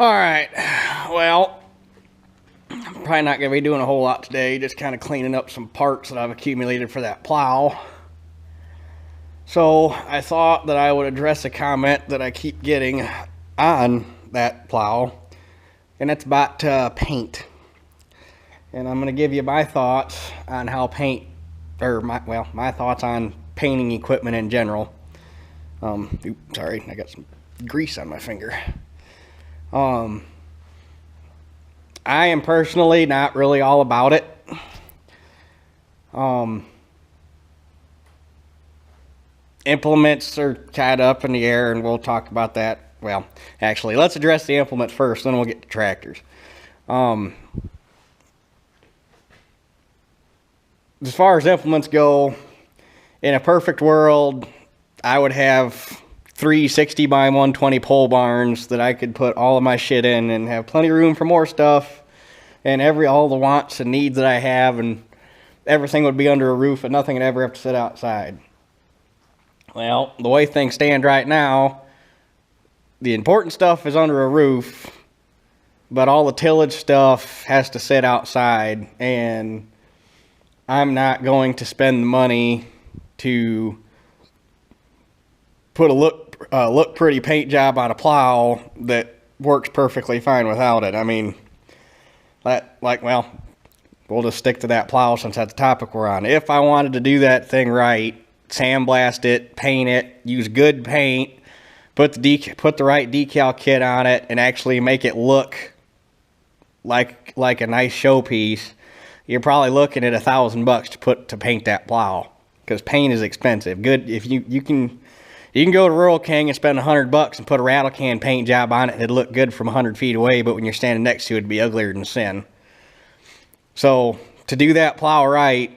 Alright, well, I'm probably not going to be doing a whole lot today, just kind of cleaning up some parts that I've accumulated for that plow. So I thought that I would address a comment that I keep getting on that plow, and that's about paint. And I'm going to give you my thoughts on how paint, or my thoughts on painting equipment in general. Oops, sorry, I got some grease on my finger. I am personally not really all about it. Implements are kind of up in the air, and we'll talk about that. Well, actually, let's address the implements first, then we'll get to tractors. As far as implements go, in a perfect world, I would have 3 60 by 120 pole barns that I could put all of my shit in and have plenty of room for more stuff, and all the wants and needs that I have, and everything would be under a roof and nothing would ever have to sit outside. Well, the way things stand right now, the important stuff is under a roof, but all the tillage stuff has to sit outside, and I'm not going to spend the money to put a look pretty paint job on a plow that works perfectly fine without it. I mean, well, we'll just stick to that plow since that's the topic we're on. If I wanted to do that thing right, sandblast it, paint it, use good paint, put the right decal kit on it, and actually make it look like a nice showpiece, you're probably looking at $1,000 to paint that plow, because paint is expensive. Good, if you can go to Rural King and spend $100 and put a rattle can paint job on it, and it'd look good from 100 feet away, but when you're standing next to it, it'd be uglier than sin. So to do that plow right,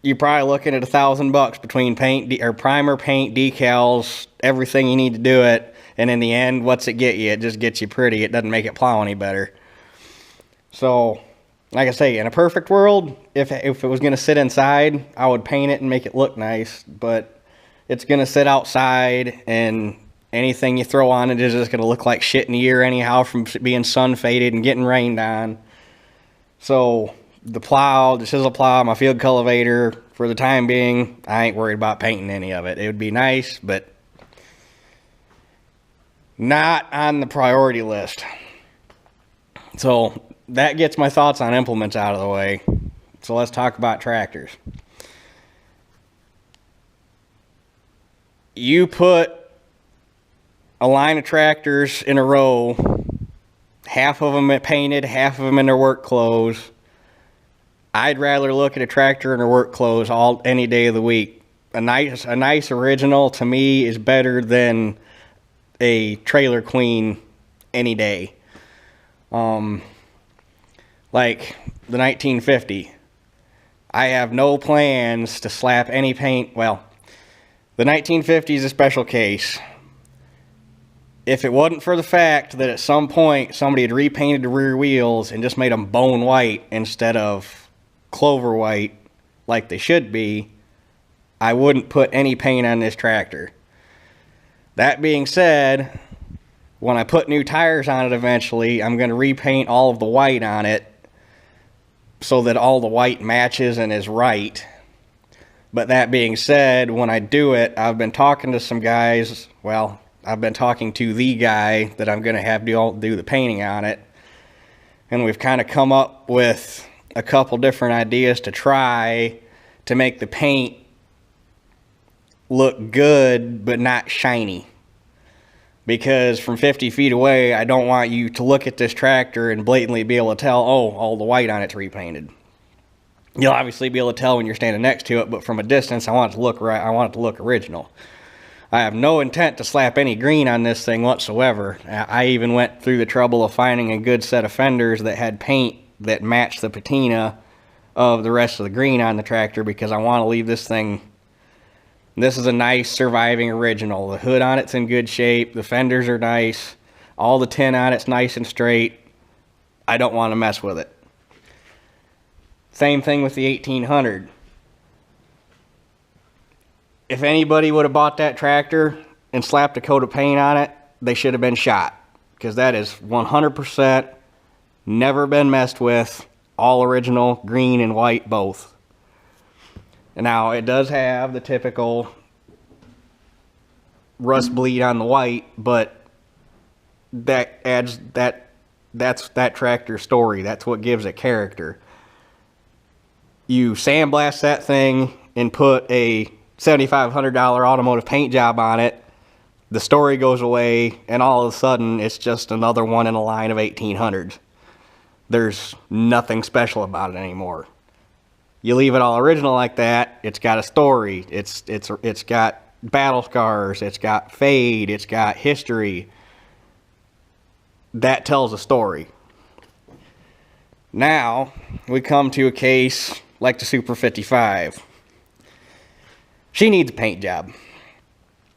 you're probably looking at $1,000 between paint or primer, paint, decals, everything you need to do it. And in the end, what's it get you? It just gets you pretty. It doesn't make it plow any better. So, like I say, in a perfect world, if it was going to sit inside, I would paint it and make it look nice. But it's going to sit outside, and anything you throw on it is just going to look like shit in the year anyhow from being sun faded and getting rained on. So the plow, the chisel plow, my field cultivator, for the time being, I ain't worried about painting any of it. It would be nice, but not on the priority list. So that gets my thoughts on implements out of the way. So let's talk about tractors. You put a line of tractors in a row, half of them painted, half of them in their work clothes. I'd rather look at a tractor in their work clothes any day of the week. A nice original to me is better than a trailer queen any day. Like the 1950. I have no plans to slap any paint. Well, the 1950 is a special case. If it wasn't for the fact that at some point somebody had repainted the rear wheels and just made them bone white instead of clover white like they should be, I wouldn't put any paint on this tractor. That being said, when I put new tires on it eventually, I'm going to repaint all of the white on it so that all the white matches and is right. But that being said, when I do it, I've been talking to some guys. Well, I've been talking to the guy that I'm going to have do the painting on it. And we've kind of come up with a couple different ideas to try to make the paint look good but not shiny. Because from 50 feet away, I don't want you to look at this tractor and blatantly be able to tell, oh, all the white on it's repainted. You'll obviously be able to tell when you're standing next to it, but from a distance, I want it to look right. I want it to look original. I have no intent to slap any green on this thing whatsoever. I even went through the trouble of finding a good set of fenders that had paint that matched the patina of the rest of the green on the tractor, because I want to leave this thing. This is a nice surviving original. The hood on it's in good shape. The fenders are nice. All the tin on it's nice and straight. I don't want to mess with it. Same thing with the 1800. If anybody would have bought that tractor and slapped a coat of paint on it, they should have been shot. because that is 100% never been messed with, all original, green and white both. And now it does have the typical rust bleed on the white, but that adds that's that tractor's story. That's what gives it character. You sandblast that thing and put a $7,500 automotive paint job on it, the story goes away, and all of a sudden it's just another one in a line of 1800s. There's nothing special about it anymore. You leave it all original like that, it's got a story. It's got battle scars, it's got fade, it's got history. That tells a story. Now we come to a case like the Super 55. She needs a paint job.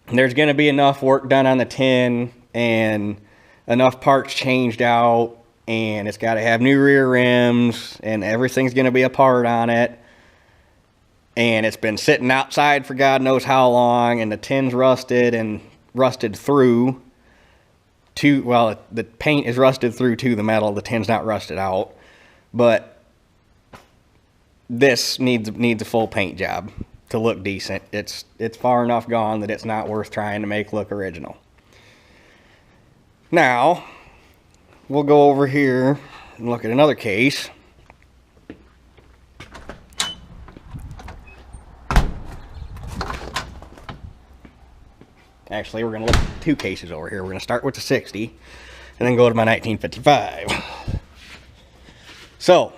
There's going to be enough work done on the tin and enough parts changed out, and it's got to have new rear rims, and everything's going to be apart on it, and it's been sitting outside for God knows how long, and the tin's rusted and rusted through to, well, the paint is rusted through to the metal, the tin's not rusted out, but this needs a full paint job to look decent. It's far enough gone that it's not worth trying to make look original. Now we'll go over here and look at another case. Actually, we're going to look at two cases over here. We're going to start with the 60 and then go to my 1955. So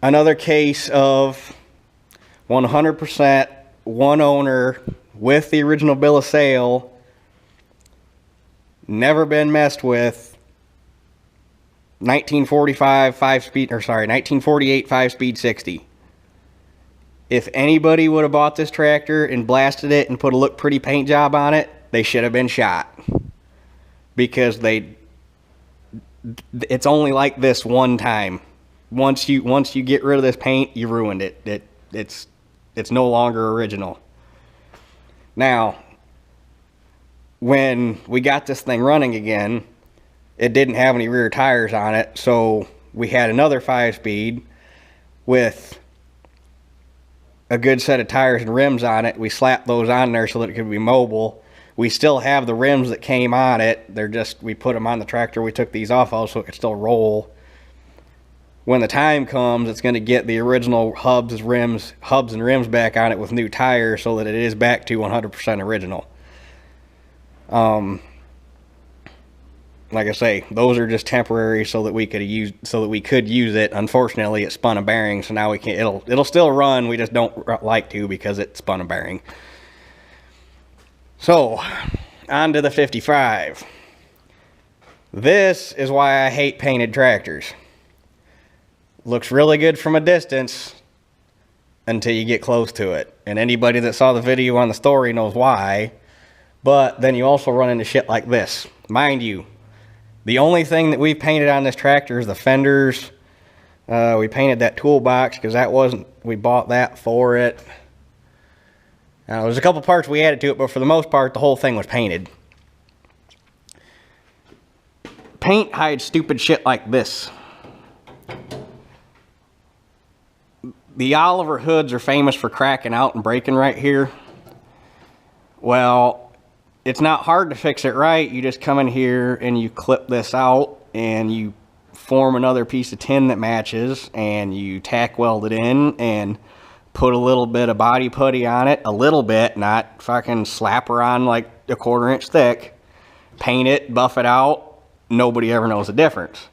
another case of 100% one owner with the original bill of sale, never been messed with, 1948 5-speed 60. If anybody would have bought this tractor and blasted it and put a look pretty paint job on it, they should have been shot, because it's only like this one time. Once you get rid of this paint, you ruined it. It's no longer original. Now, when we got this thing running again, it didn't have any rear tires on it, so we had another 5-speed with a good set of tires and rims on it. We slapped those on there so that it could be mobile. We still have the rims that came on it. We put them on the tractor. We took these off so it could still roll. When the time comes, it's going to get the original hubs and rims back on it with new tires so that it is back to 100% original. Like I say, those are just temporary so that we could use it. Unfortunately, it spun a bearing, so now we can't. It'll still run. We just don't like to because it spun a bearing. So, on to the 55. This is why I hate painted tractors. Looks really good from a distance until you get close to it. And anybody that saw the video on the story knows why. But then you also run into shit like this. Mind you, the only thing that we've painted on this tractor is the fenders. We painted that toolbox because we bought that for it. Now, there's a couple parts we added to it, but for the most part, the whole thing was painted. Paint hides stupid shit like this. The Oliver hoods are famous for cracking out and breaking right here. Well, it's not hard to fix it right. You just come in here and you clip this out and you form another piece of tin that matches, and you tack weld it in and put a little bit of body putty on it. A little bit, not fucking slap her on like a 1/4 inch thick. Paint it, buff it out. Nobody ever knows the difference.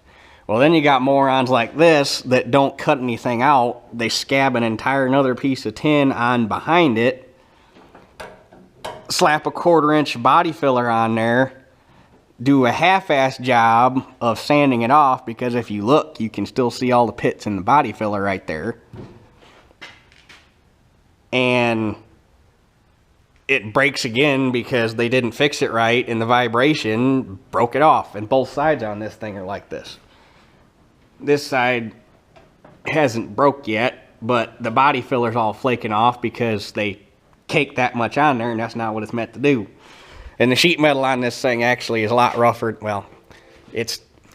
Well, then you got morons like this that don't cut anything out. They scab an entire another piece of tin on behind it, slap a 1/4 inch body filler on there, do a half-ass job of sanding it off, because if you look, you can still see all the pits in the body filler right there. And it breaks again because they didn't fix it right, and the vibration broke it off. And both sides on this thing are like this. This side hasn't broke yet, but the body filler's all flaking off because they caked that much on there, and that's not what it's meant to do. And the sheet metal on this thing actually is a lot rougher. Well,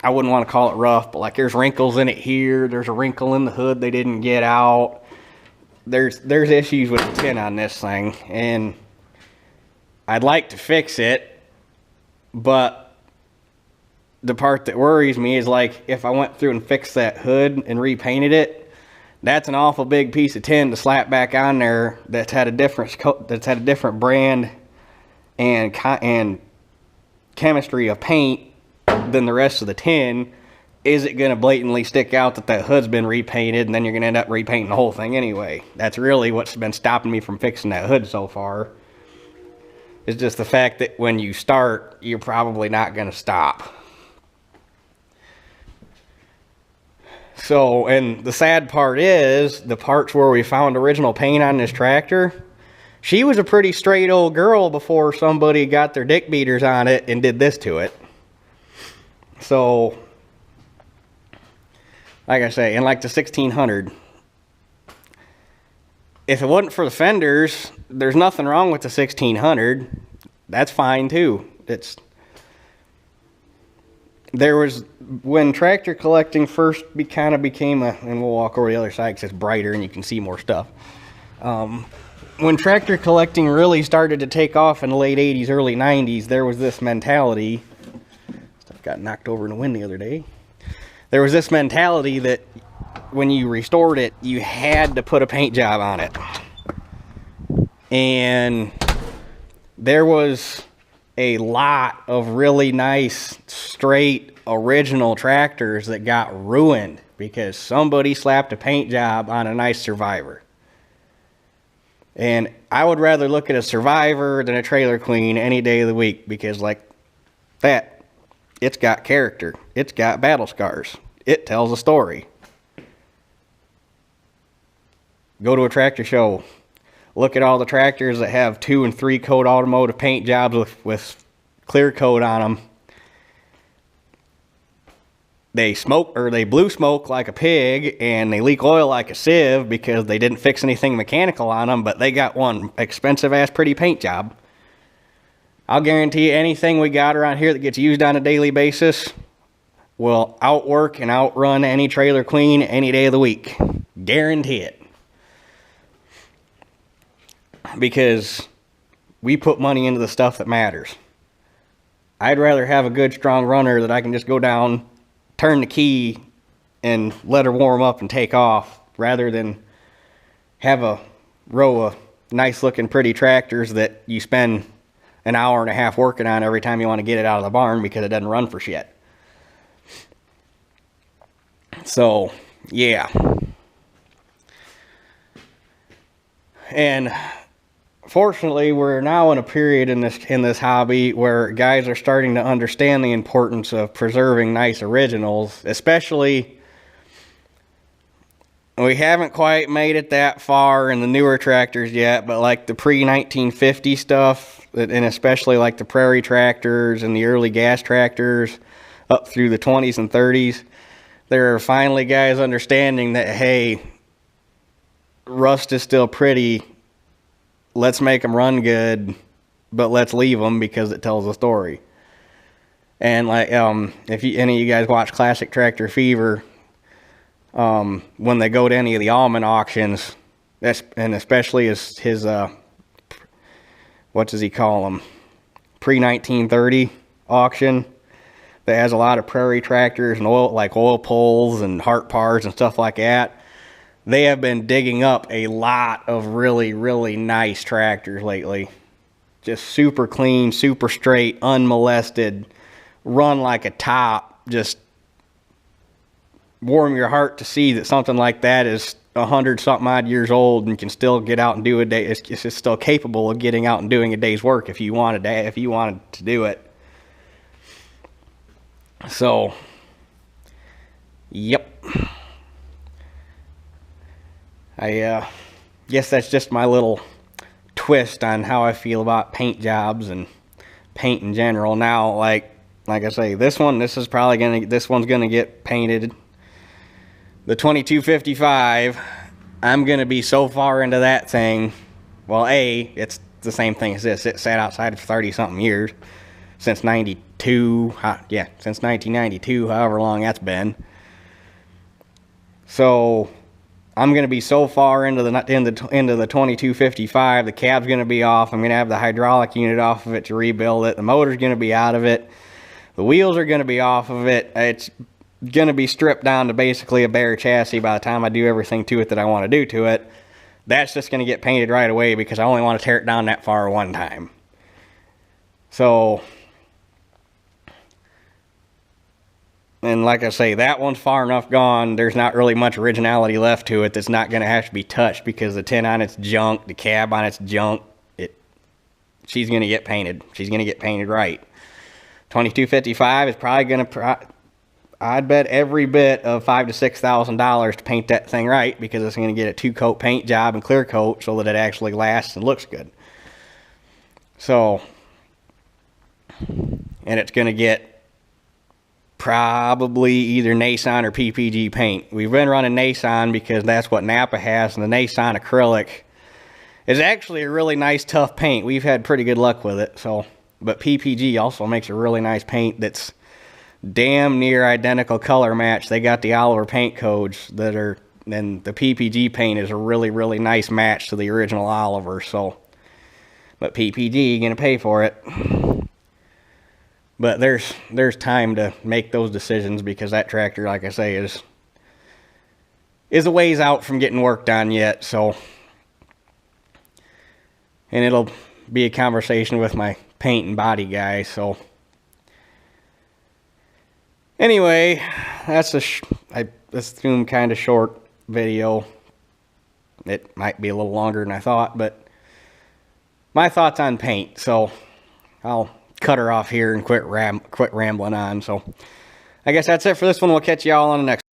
I wouldn't want to call it rough, but like there's wrinkles in it here. There's a wrinkle in the hood they didn't get out. There's issues with the tin on this thing, and I'd like to fix it, but the part that worries me is like if I went through and fixed that hood and repainted it, that's an awful big piece of tin to slap back on there that's had a different brand and chemistry of paint than the rest of the tin. Is it going to blatantly stick out that hood's been repainted, and then you're going to end up repainting the whole thing anyway? That's really what's been stopping me from fixing that hood so far. It's just the fact that when you start, you're probably not going to stop. So, and the sad part is, the parts where we found original paint on this tractor, she was a pretty straight old girl before somebody got their dick beaters on it and did this to it. So, like I say, in like the 1600, if it wasn't for the fenders, there's nothing wrong with the 1600. That's fine too. There was, when tractor collecting first kind of became and we'll walk over the other side because it's brighter and you can see more stuff. When tractor collecting really started to take off in the late 80s, early 90s, there was this mentality. Stuff got knocked over in the wind the other day. There was this mentality that when you restored it, you had to put a paint job on it. And there was a lot of really nice, straight, original tractors that got ruined because somebody slapped a paint job on a nice Survivor. And I would rather look at a Survivor than a Trailer Queen any day of the week because, like that, it's got character. It's got battle scars. It tells a story. Go to a tractor show. Look at all the tractors that have 2 and 3 coat automotive paint jobs with clear coat on them. They smoke, or they blew smoke like a pig, and they leak oil like a sieve because they didn't fix anything mechanical on them, but they got one expensive ass pretty paint job. I'll guarantee you anything we got around here that gets used on a daily basis will outwork and outrun any Trailer Queen any day of the week. Guarantee it. Because we put money into the stuff that matters. I'd rather have a good strong runner that I can just go down, turn the key, and let her warm up and take off, rather than have a row of nice looking pretty tractors that you spend an hour and a half working on every time you want to get it out of the barn because it doesn't run for shit. So, yeah. And fortunately, we're now in a period in this hobby where guys are starting to understand the importance of preserving nice originals, especially. We haven't quite made it that far in the newer tractors yet, but like the pre-1950 stuff, and especially like the prairie tractors and the early gas tractors up through the 20s and 30s, there are finally guys understanding that, hey, rust is still pretty. Let's make them run good, but let's leave them because it tells a story. And like, if any of you guys watch Classic Tractor Fever, when they go to any of the almond auctions, and especially his what does he call them? Pre-1930 auction that has a lot of prairie tractors and oil pulls and Hart Pars and stuff like that. They have been digging up a lot of really, really nice tractors lately. Just super clean, super straight, unmolested, run like a top. Just warm your heart to see that something like that is 100-something odd years old and can still get out and do a day. It's just still capable of getting out and doing a day's work if you wanted to do it. So, yep. I guess that's just my little twist on how I feel about paint jobs and paint in general. Now, like I say, this one's gonna get painted. The 2255, I'm gonna be so far into that thing. Well, A, it's the same thing as this. It sat outside for 30-something years. Since 92, yeah, since 1992, however long that's been. So I'm going to be so far into the 2255, the cab's going to be off. I'm going to have the hydraulic unit off of it to rebuild it. The motor's going to be out of it. The wheels are going to be off of it. It's going to be stripped down to basically a bare chassis by the time I do everything to it that I want to do to it. That's just going to get painted right away because I only want to tear it down that far one time. So, and like I say, that one's far enough gone. There's not really much originality left to it that's not going to have to be touched because the tin on it's junk, the cab on it's junk. She's going to get painted. She's going to get painted right. 2255 is probably going to, I'd bet every bit of $5,000 to $6,000 to paint that thing right because it's going to get a 2-coat paint job and clear coat so that it actually lasts and looks good. So, and it's going to get probably either Nason or PPG paint. We've been running Nason because that's what Napa has, and the Nason acrylic is actually a really nice tough paint. We've had pretty good luck with it. So, but PPG also makes a really nice paint that's damn near identical color match. They got the Oliver paint codes that are, and the PPG paint is a really, really nice match to the original Oliver. So, but PPG gonna pay for it. But there's time to make those decisions because that tractor, like I say, is a ways out from getting worked on yet. So, and it'll be a conversation with my paint and body guy. So, anyway, that's I assume kind of short video. It might be a little longer than I thought, but my thoughts on paint. So, I'll cut her off here and quit rambling on. So I guess that's it for this one. We'll catch y'all on the next one.